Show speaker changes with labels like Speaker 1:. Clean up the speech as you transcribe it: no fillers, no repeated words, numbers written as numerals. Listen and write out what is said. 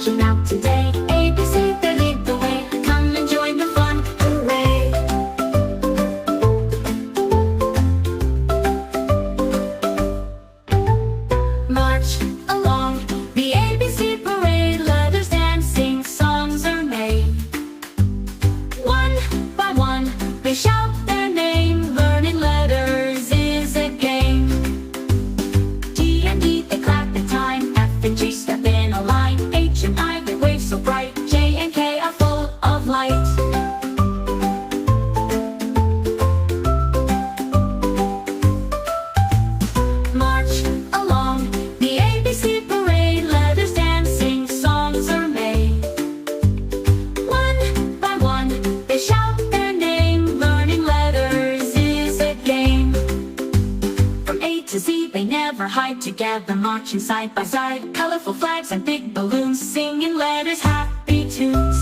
Speaker 1: marching out today. ABC, they lead the way. Come and join the fun, hooray! March along the ABC parade. Letters dancing, songs are made. One by one, they shout their name. Learning letters is a game. T and E, they clap in time. F and G step in a line. H and I, they wave so bright. J and K are full of light. March along the ABC parade. Letters dancing, songs are made. One by one, they shout their name. Learning letters is a game. From A to Z, they never hide. Together, marching side by side. Colorful flags and big balloons, singing letters, happy tunes.